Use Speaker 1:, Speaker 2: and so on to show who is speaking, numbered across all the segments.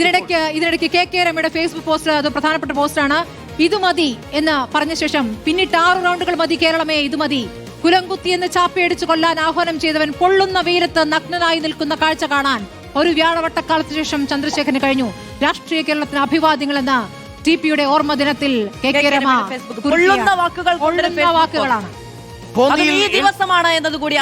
Speaker 1: ഇതിനിടയ്ക്ക് K രമയുടെ Facebook post, അത് പ്രധാനപ്പെട്ട പോസ്റ്റാണ്. ഇത് മതി എന്ന് പറഞ്ഞ ശേഷം പിന്നിട്ട് 6 റൗണ്ടുകൾ മതി കേരളമേ, ഇത് മതി. കുലംകുത്തി എന്ന് ചാപ്പയടിച്ചു കൊല്ലാൻ ആഹ്വാനം ചെയ്തവൻ പൊള്ളുന്ന വെയിലത്ത് നഗ്നനായി നിൽക്കുന്ന കാഴ്ച കാണാൻ ഒരു വ്യാഴവട്ടക്കാലത്തിന് ശേഷം ചന്ദ്രശേഖരന് കഴിഞ്ഞു. രാഷ്ട്രീയ കേരളത്തിന് അഭിവാദ്യങ്ങളെന്ന് ടിപിയുടെ ഓർമ്മ ദിനത്തിൽ കെ രമ.
Speaker 2: പൊള്ളുന്ന
Speaker 1: വാക്കുകളാണ്.
Speaker 2: ദിവസമാണ് എന്നതുകൂടി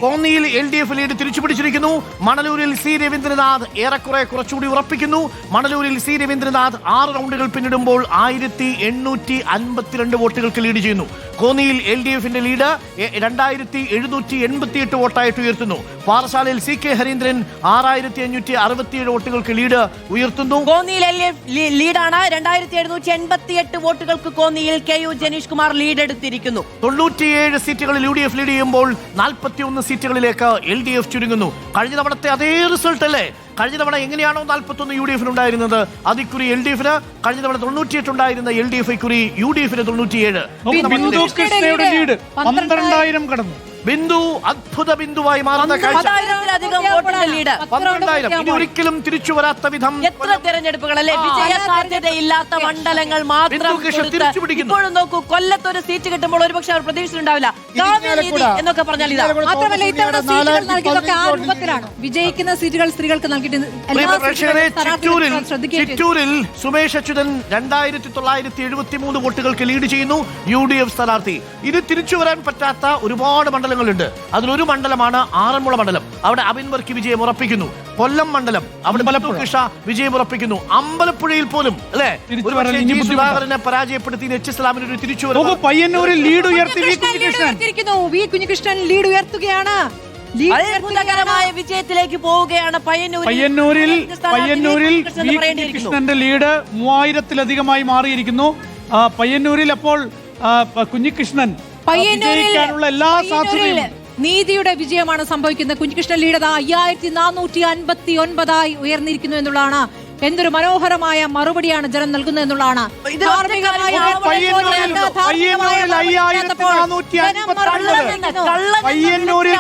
Speaker 3: കോന്നിയിൽ LDF ലീഡ് തിരിച്ചുപിടിച്ചിരിക്കുന്നു. മണലൂരിൽ സി രവീന്ദ്രനാഥ് ഏറെക്കുറെ കുറച്ചുകൂടി ഉറപ്പിക്കുന്നു. മണലൂരിൽ സി രവീന്ദ്രനാഥ് 6 റൗണ്ടുകൾ പിന്നിടുമ്പോൾ 1752 വോട്ടുകൾക്ക് ലീഡ് ചെയ്യുന്നു. കോന്നിയിൽ LDFന്റെ ലീഡ് 2788 വോട്ടായിട്ട് ഉയർത്തുന്നു. പാറശാലയിൽ CK ഹരീന്ദ്രൻ 6567 വോട്ടുകൾക്ക് ലീഡ് ഉയർത്തുന്നു.
Speaker 2: കോന്നിയിൽ LDF ലീഡാണ്. 2788 വോട്ടുകൾക്ക് കോന്നിയിൽ KU ജനീഷ് കുമാർ ലീഡ് എടുത്തിരിക്കുന്നു.
Speaker 3: 97 സീറ്റുകളിൽ UDF ലീഡ് ചെയ്യുമ്പോൾ 41 സീറ്റുകളിലേക്ക് LDF ചുരുങ്ങുന്നു. കഴിഞ്ഞ തവണത്തെ അതേ റിസൾട്ട് അല്ലേ? കഴിഞ്ഞ തവണ എങ്ങനെയാണോ 41 UDF ഉണ്ടായിരുന്നത്, അതിക്കുറി LDFന് കഴിഞ്ഞ തവണ 98 ഉണ്ടായിരുന്ന LDF ഇക്കുറി UDFന് 97. ബിന്ദു അത്ഭുത ബിന്ദുവായി മാറുന്ന കാഴ്ച. 12,000 ഇനി ഒരിക്കലും തിരിച്ചു വരാത്ത വിധം.
Speaker 2: എത്ര തെരഞ്ഞെടുപ്പുകൾ അല്ലെ, വിജയ സാധ്യതയില്ലാത്ത മണ്ഡലങ്ങൾ മാത്രം. ഇപ്പോഴും നോക്കൂ, കൊല്ലത്തൊരു സീറ്റ് കിട്ടുമ്പോൾ ഒരുപക്ഷെ അവർ പ്രതീക്ഷിച്ചിട്ടുണ്ടാവില്ല എന്നൊക്കെ പറഞ്ഞാൽ ഇതാ.
Speaker 1: മാത്രമല്ല ഇത്തവണ സീറ്റുകൾ നൽകിയതൊക്കെ ആ രൂപത്തിലാണ്. വിജയിക്കുന്ന സീറ്റുകൾ സ്ത്രീകൾക്ക് നൽകിയിട്ട്
Speaker 3: ചിറ്റൂരിൽ സുമേഷ് അച്യുതൻ 2973 വോട്ടുകൾക്ക് ലീഡ് ചെയ്യുന്നു. UDF സ്ഥാനാർത്ഥി. ഇത് തിരിച്ചു വരാൻ പറ്റാത്ത ഒരുപാട് മണ്ഡലങ്ങളുണ്ട്. അതിലൊരു മണ്ഡലമാണ് ആറന്മുള മണ്ഡലം. അവിടെ അബിൻ വർക്കി വിജയം ഉറപ്പിക്കുന്നു. കൊല്ലം മണ്ഡലം, അവിടെ കൃഷ വിജയം ഉറപ്പിക്കുന്നു. അമ്പലപ്പുഴയിൽ പോലും അല്ലെ സുധാകരനെ പരാജയപ്പെടുത്തി എച്ച് ഇസ്ലാമിന് ഒരു തിരിച്ചുവരവ്.
Speaker 4: പയ്യന്നൂരിൽ ലീഡ് ഉയർത്തി
Speaker 1: വി കുഞ്ഞികൃഷ്ണൻ ലീഡ് ഉയർത്തുകയാണ്.
Speaker 2: അത്ഭുതകരമായ വിജയത്തിലേക്ക് പോവുകയാണ്
Speaker 4: പയ്യന്നൂരിൽ കൃഷ്ണന്റെ ലീഡ് 3000-ലധികമായി മാറിയിരിക്കുന്നു. പയ്യന്നൂരിൽ അപ്പോൾ കുഞ്ഞികൃഷ്ണൻ എല്ലാ സാധ്യതയും
Speaker 1: നീതിയുടെ വിജയമാണ് സംഭവിക്കുന്നത്. കുഞ്ഞികൃഷ്ണൻ ലീഡ് 5459 ഉയർന്നിരിക്കുന്നു എന്നുള്ളതാണ്. എന്തൊരു മനോഹരമായ മറുപടിയാണ് ജനം നൽകുന്നത് എന്നുള്ളതാണ്.
Speaker 4: പയ്യന്നൂരിൽ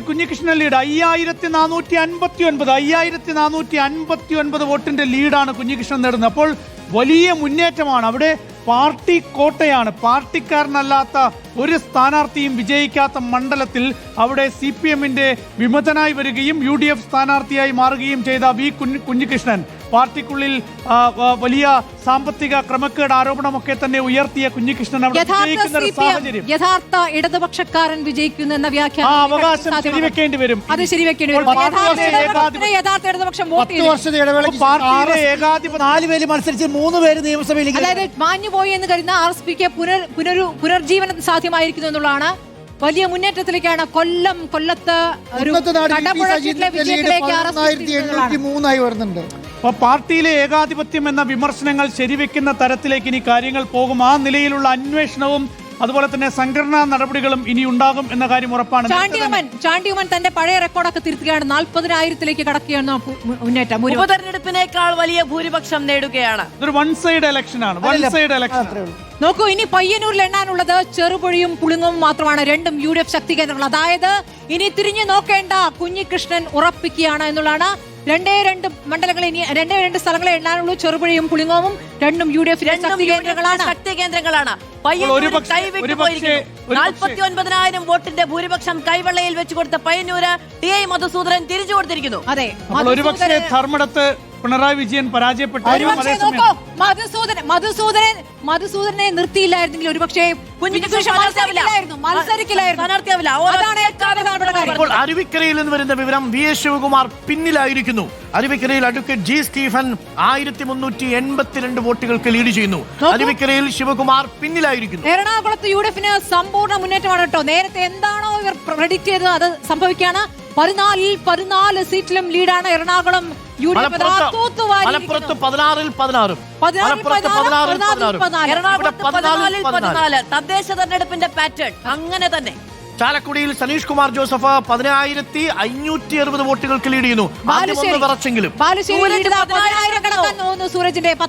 Speaker 4: കുഞ്ഞികൃഷ്ണൻ ലീഡ് 5459 വോട്ടിന്റെ ലീഡാണ് കുഞ്ഞികൃഷ്ണൻ നേടുന്നത്. അപ്പോൾ വലിയ മുന്നേറ്റമാണ്. അവിടെ പാർട്ടി കോട്ടയാണ്. പാർട്ടിക്കാരനല്ലാത്ത ഒരു സ്ഥാനാർത്ഥിയും വിജയിക്കാത്ത മണ്ഡലത്തിൽ അവിടെ CPMന്റെ വിമതനായി വരികയും UDF സ്ഥാനാർത്ഥിയായി മാറുകയും ചെയ്ത വി കുഞ്ഞികൃഷ്ണൻ പാർട്ടിക്കുള്ളിൽ വലിയ സാമ്പത്തിക ക്രമക്കേട് ആരോപണമൊക്കെ തന്നെ ഉയർത്തിയ കുഞ്ഞികൃഷ്ണൻ അവിടെ വിജയിക്കുന്ന ഒരു സാഹചര്യം.
Speaker 1: യഥാർത്ഥ ഇടതുപക്ഷക്കാരൻ വിജയിക്കുന്നു എന്ന വ്യാഖ്യാനം
Speaker 4: അവകാശം ശരിവെക്കേണ്ടി വരും.
Speaker 1: അത് ശരിവെക്കേണ്ടി വരും. യഥാർത്ഥ ഇടതുപക്ഷം
Speaker 4: പാർട്ടിയിലെ ഏകാധിപത്യം 4 പേര് മത്സരിച്ച് 3 പേര് നിയമസഭയിലേക്ക്,
Speaker 1: അതായത് മാഞ്ഞുപോയി എന്ന് കരുതുന്ന RSPക്ക് പുനർജീവനം സാധ്യമായിരിക്കുന്നു എന്നുള്ളതാണ്. വലിയ മുന്നേറ്റത്തിലേക്കാണ് കൊല്ലത്ത്
Speaker 4: അപ്പൊ പാർട്ടിയിലെ ഏകാധിപത്യം എന്ന വിമർശനങ്ങൾ ശരിവെക്കുന്ന തരത്തിലേക്ക് ഇനി കാര്യങ്ങൾ പോകും. ആ നിലയിലുള്ള അന്വേഷണവും അതുപോലെ തന്നെ സംഘടനാ നടപടികളും ഇനി ഉണ്ടാകും എന്ന കാര്യം ഉറപ്പാണ്.
Speaker 1: ചാണ്ടിയുമൻ തന്റെ പഴയ റെക്കോർഡൊക്കെ തിരുത്തുകയാണ്. 40,000-ലേക്ക് കടക്കുകയാണ് മുന്നേറ്റം.
Speaker 2: ഉപതെരഞ്ഞെടുപ്പിനേക്കാൾ വലിയ ഭൂരിപക്ഷം നേടുകയാണ്.
Speaker 4: ഇതൊരു വൺ സൈഡ് ഇലക്ഷനാണ്.
Speaker 1: നോക്കൂ, ഇനി പയ്യന്നൂരിൽ എണ്ണാനുള്ളത് ചെറുപുഴയും പുളിങ്ങവും മാത്രമാണ്. രണ്ടും UDF ശക്തി കേന്ദ്രങ്ങൾ. അതായത് ഇനി തിരിഞ്ഞു നോക്കേണ്ട കുഞ്ഞികൃഷ്ണൻ ഉറപ്പിക്കുകയാണ് എന്നുള്ളതാണ്. 2 മണ്ഡലങ്ങൾ, ഇനി 2 സ്ഥലങ്ങളെ എണ്ണാനുള്ളൂ. ചെറുപുഴയും പുളിങ്ങവും രണ്ടും UDF ശക്തി
Speaker 2: കേന്ദ്രങ്ങളാണ്. 49,000 വോട്ടിന്റെ ഭൂരിപക്ഷം കൈവെള്ളയിൽ വെച്ചു കൊടുത്ത പയ്യന്നൂര് TI മധുസൂദനൻ തിരിച്ചു കൊടുത്തിരിക്കുന്നു.
Speaker 1: അതെ,
Speaker 4: ഒരുപക്ഷെ ധർമ്മടത്ത് പിണറായി വിജയൻ പരാജയപ്പെട്ടു.
Speaker 1: മധുസൂദനെ നിർത്തിയില്ലായിരുന്നെങ്കിൽ ഒരുപക്ഷെ
Speaker 3: ഇപ്പോൾ അരുവിക്കരയിൽ നിന്ന് വരുന്ന വിവരം VS ശിവകുമാർ പിന്നിലായിരിക്കുന്നു. അരുവിക്കരയിൽ അഡ്വക്കേറ്റ് G സ്റ്റീഫൻ 1382 വോട്ടുകൾക്ക് ലീഡ് ചെയ്യുന്നു. അരുവിക്കരയിൽ ശിവകുമാർ പിന്നിലായിരിക്കുന്നു.
Speaker 1: എറണാകുളത്ത് UDFന് സമ്പൂർണ്ണ മുന്നേറ്റമാണ് കേട്ടോ. നേരത്തെ എന്താണോ ഇവർ പ്രഡിക്റ്റ് ചെയ്തത് അത് സംഭവിക്കുകയാണ്. 14 സീറ്റിലും ലീഡാണ് എറണാകുളം.
Speaker 3: മലപ്പുറത്ത് 16-ൽ 16.
Speaker 2: തദ്ദേശ തെരഞ്ഞെടുപ്പിന്റെ പാറ്റേൺ അങ്ങനെ തന്നെ.
Speaker 3: ചാലക്കുടിയിൽ സനീഷ് കുമാർ ജോസഫ് 10,560 വോട്ടുകൾക്ക് ലീഡ് ചെയ്യുന്നു. ആദ്യം ഒന്ന് വിറച്ചെങ്കിലും.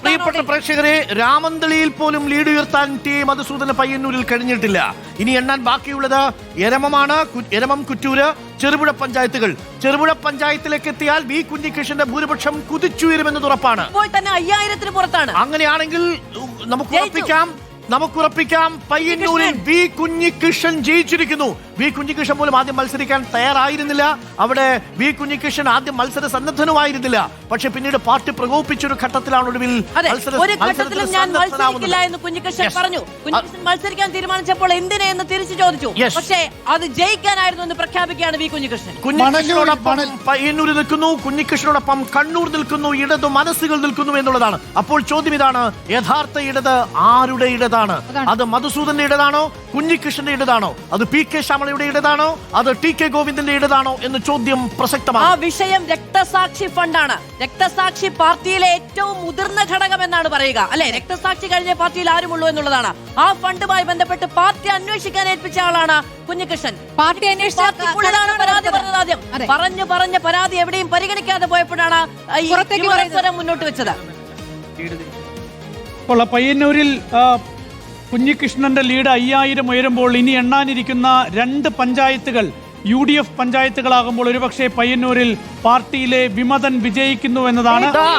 Speaker 3: പ്രിയപ്പെട്ട പ്രേക്ഷകരെ, രാമന്തളിയിൽ പോലും ലീഡ് ഉയർത്താൻ ടി മധുസൂദന പയ്യന്നൂരിൽ കഴിഞ്ഞിട്ടില്ല. ഇനി എണ്ണാൻ ബാക്കിയുള്ളത് എരമമാണ്. എരമം, കുറ്റൂര്, ചെറുപുഴ പഞ്ചായത്തുകൾ. ചെറുപുഴ പഞ്ചായത്തിലേക്ക് എത്തിയാൽ വി കുഞ്ഞികൃഷ്ണന്റെ ഭൂരിപക്ഷം കുതിച്ചുയരുമെന്നത് ഉറപ്പാണ്.
Speaker 2: ഇപ്പോൾ തന്നെ 5000-ന് പുറത്താണ്.
Speaker 3: അങ്ങനെയാണെങ്കിൽ നമുക്കുറപ്പിക്കാം പയ്യന്നൂരിൽ വി കുഞ്ഞികൃഷ്ണൻ ജയിച്ചിരിക്കുന്നു. വി കുഞ്ഞികൃഷ്ണൻ പോലും ആദ്യം മത്സരിക്കാൻ തയ്യാറായിരുന്നില്ല. അവിടെ വി കുഞ്ഞികൃഷ്ണൻ ആദ്യം മത്സര സന്നദ്ധനുമായിരുന്നില്ല. പക്ഷെ പിന്നീട് പാർട്ടി പ്രകോപിപ്പിച്ചൊരു ഘട്ടത്തിലാണ് ഒടുവിൽ
Speaker 2: ഒരു ഘട്ടത്തിലും ഞാൻ മത്സരിക്കില്ല എന്ന് കുഞ്ഞികൃഷ്ണൻ പറഞ്ഞു. കുഞ്ഞികൃഷ്ണൻ മത്സരിക്കാൻ തീരുമാനിച്ചപ്പോൾ എന്തിനെ എന്ന് തിരിച്ചു ചോദിച്ചു. പക്ഷേ അത് ജയിക്കാനായിരുന്നു എന്ന് പ്രഖ്യാപിക്കുകയാണ് വി കുഞ്ഞികൃഷ്ണൻ.
Speaker 3: കുഞ്ഞികൃഷ്ണനോടൊപ്പം പയ്യന്നൂർ നിൽക്കുന്നു, കുഞ്ഞികൃഷ്ണനോടൊപ്പം കണ്ണൂർ നിൽക്കുന്നു, ഇടതു മനസ്സുകൾ നിൽക്കുന്നു എന്നുള്ളതാണ്. അപ്പോൾ ചോദ്യം ഇതാണ്, യഥാർത്ഥ ഇടത് ആരുടെ ഇടതാണ്? അത് മധുസൂദന്റെ ഇടതാണോ, കുഞ്ഞികൃഷ്ണന്റെ ഇടതാണോ, അത് പി കെ ശ്യാമളയുടെ ഇടതാണോ, അത് ടി കെ ഗോവിന്ദന്റെ ഇടതാണോ എന്ന ചോദ്യം പ്രസക്തമാണ്.
Speaker 2: ആ വിഷയം രക്തസാക്ഷി ഫണ്ടാണ്. രക്തസാക്ഷി പാർട്ടിയിലെ ഏറ്റവും മുതിർന്ന ഘടകം എന്നാണ് പറയുക, അല്ലെ? രക്തസാക്ഷി കഴിഞ്ഞ പാർട്ടിയിൽ ആരുമുള്ളൂ എന്നുള്ളതാണ്. ആ ഫണ്ടുമായി ബന്ധപ്പെട്ട് പാർട്ടി അന്വേഷിക്കാൻ ഏൽപ്പിച്ച ആളാണ് കുഞ്ഞികൃഷ്ണൻ.
Speaker 1: പാർട്ടി
Speaker 2: പരാതി പറഞ്ഞത് ആദ്യം പറഞ്ഞ പരാതി എവിടെയും പരിഗണിക്കാതെ പോയപ്പോഴാണ് മുന്നോട്ട് വെച്ചത്.
Speaker 4: അപ്പോൾ പയ്യന്നൂരിൽ കുഞ്ഞികൃഷ്ണന്റെ ലീഡ് 5000 ഉയരുമ്പോൾ ഇനി എണ്ണാനിരിക്കുന്ന 2 പഞ്ചായത്തുകൾ UDF പഞ്ചായത്തുകളാകുമ്പോൾ ഒരുപക്ഷെ പയ്യന്നൂരിൽ പാർട്ടിയിലെ വിമതൻ വിജയിക്കുന്നു എന്നതാണ്